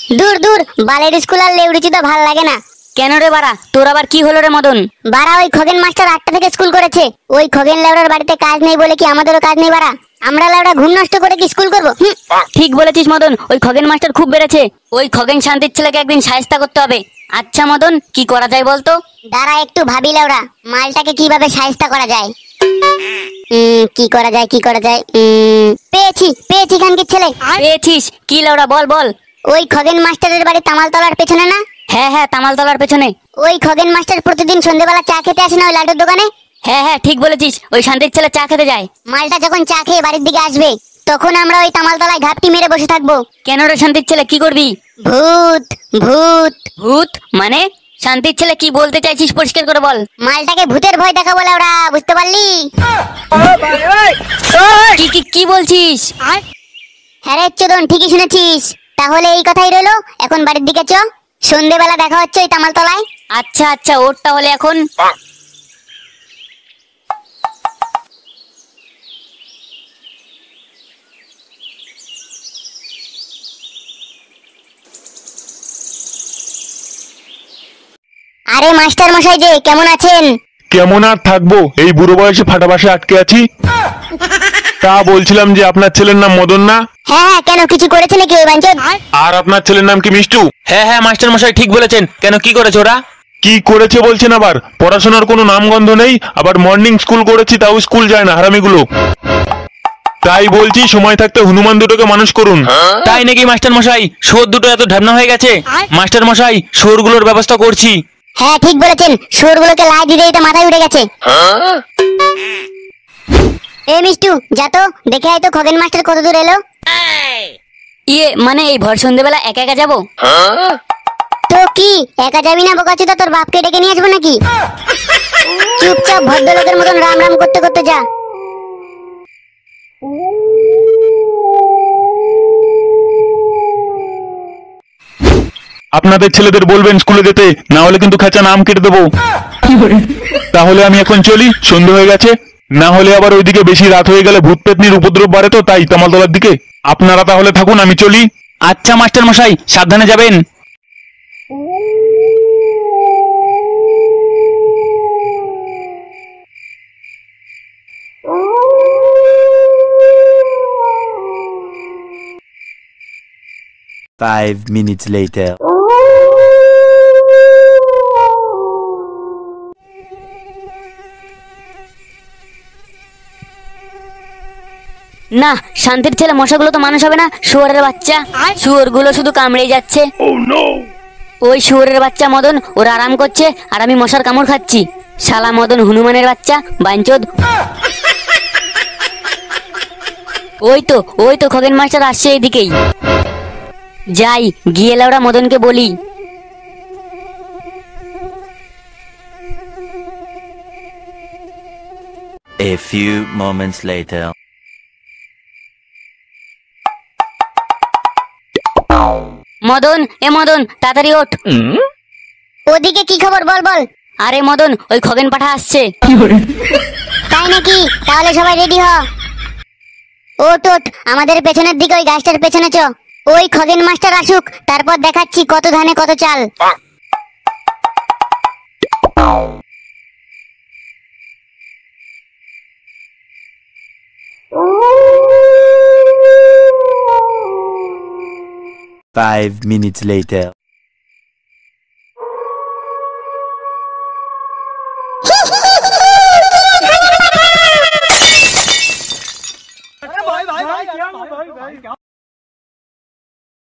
দূর দূর, বালের স্কুল আর লেউড়িছি তো ভাল লাগে না। কেন রে বাড়া, তোর আবার কি হলো রে মদন? বাড়া ওই খগেন মাস্টার 8টা থেকে স্কুল করেছে। ওই খগেন লেউড়ার বাড়িতে কাজ নেই বলে কি আমাদেরও কাজ নেই বাড়া? আমরা লেউড়া ঘুম নষ্ট করে কি স্কুল করবো? ঠিক বলেছিস মদন, ওই খগেন মাস্টার খুব বেড়েছে। ওই খগেন শান্তির ছেলেকে একদিন সায়স্তা করতে হবে। আচ্ছা মদন, কি করা যায় বলতো? দাঁড়া একটু ভাবি লেউড়া, মালটাকে কিভাবে সায়স্তা করা যায়। কি করা যায় কি করা যায়, পেয়েছি পেয়েছি খানকির ছেলে। পেয়েছিস? কি লাউড়া, বল বল। ওই খগেন মাস্টারের বাড়ি তামালতলার পেছনে না? হ্যাঁ হ্যাঁ, তামালতলার পেছনে। ওই খগেন মাস্টার প্রতিদিন সন্ধ্যেবেলা চা খেতে আসে না ওই লাড্ডুর দোকানে? হ্যাঁ হ্যাঁ, ঠিক বলেছিস, ওই শান্তির ছেলে চা খেতে যায়। মালটা যখন চা খেয়ে বাড়ির দিকে আসবে তখন আমরা ওই তামালতলায় ঘাপটি মেরে বসে থাকবো। কেন রে শান্তির ছেলে, কি করবি? ভূত ভূত। ভূত মানে? শান্তির ছেলে কি বলতে চাইছিস পরিষ্কার করে বল। মালটাকে ভূতের ভয় দেখাবো ওরা, বুঝতে পারলি? কি কি কি বলছিস? হ্যাঁ রে চোদন, ঠিকই শুনেছিস। তাহলে এই কথাই রইলো, এখন বাড়ির দিকে চ, সন্ধেবেলা দেখা হচ্ছে ওই তামালতলায়। আচ্ছা আচ্ছা, ওর তাহলে এখন। আরে মাস্টার মশাই যে, কেমন আছেন? কেমন আর থাকবো, এই বুড়ো বয়সে ফাটা বাসে আটকে আছি। তা বলছিলাম যে আপনার ছেলের নাম মদন না? হ্যাঁ হ্যাঁ, কেন কিছু করেছে নাকি ওই বাঞ্চদ? আর আপনার ছেলের নাম কি মিষ্টু? হ্যাঁ হ্যাঁ মাস্টার মশাই ঠিক বলেছেন, কেন কি করেছে ওরা? কি করেছে বলছেন আবার? পড়াশোনার কোনো নামগন্ধ নেই, আবার মর্নিং স্কুল করেছি তাও স্কুল যায় না হারামিগুলো। তাই বলছি সময় থাকতে হনুমান দুটোকে মানুষ করুন। তাই নাকি মাস্টার মশাই? শুয়োর দুটো এত ঢাবনা হয়ে গেছে। মাস্টার মশাই, শুয়োরগুলোর ব্যবস্থা করছি। হ্যাঁ ঠিক বলেছেন, শুয়োরগুলোকে লাই দিতেই তো মাথায় উঠে গেছে। এ মিষ্টু, যা তো দেখে আয় তো খগেন মাস্টার কত দূর এলো। ইয়ে মানে এই ভর সন্ধ্যেবেলা একা একা যাবো? তো কি একা যাবি না বোকাচোদা, তোর বাপকে ডেকে নিয়ে আসবো নাকি? চুপচাপ ভদ্রলোকের মতন রাম রাম করতে করতে যা। আপনাদের ছেলেদের বলবেন স্কুলে যেতে, না হলে কিন্তু খাঁচা নাম কেটে দেবো। তাহলে আমি এখন চলি, সন্ধে হয়ে গেছে। না হলে আবার ওইদিকে বেশি রাত হয়ে গেলে ভূত পেতনির উপদ্রব বাড়ে, তো তাই তামালতলার দিকে। আপনারা তাহলে থাকুন, আমি চলি। আচ্ছা মাস্টার মশাই, সাবধানে যাবেন। Five minutes later. না, শান্তির ছেলে মশাগুলো তো মানুষ হবে না, শুয়োরের বাচ্চা। শুয়োরগুলো শুধু কামড়েই যাচ্ছে। ওই শুয়োরের বাচ্চা মদন ওরা আরাম করছে আর আমি মশার কামড় খাচ্ছি। শালা মদন হনুমানের বাচ্চা বাঞ্চদ। ওই তো খগেন মাস্টার আসছে এইদিকেই। যাই গিয়ে লাউড়া মদনকে বলি। A few moments later. Madan, এ মদন তাড়াতাড়ি ওঠ। ওদিকে কি খবর বল বল। আরে মদন, ওই খগেন পাঠা আসছে। তাই নাকি? তাহলে সবাই রেডি হ। ওট ওট, আমাদের পেছনের দিকে ওই গাছটার পেছনে চ। ওই খগেন মাস্টার আসুক, তারপর দেখাচ্ছি কত ধানে কত চাল। Five minutes later.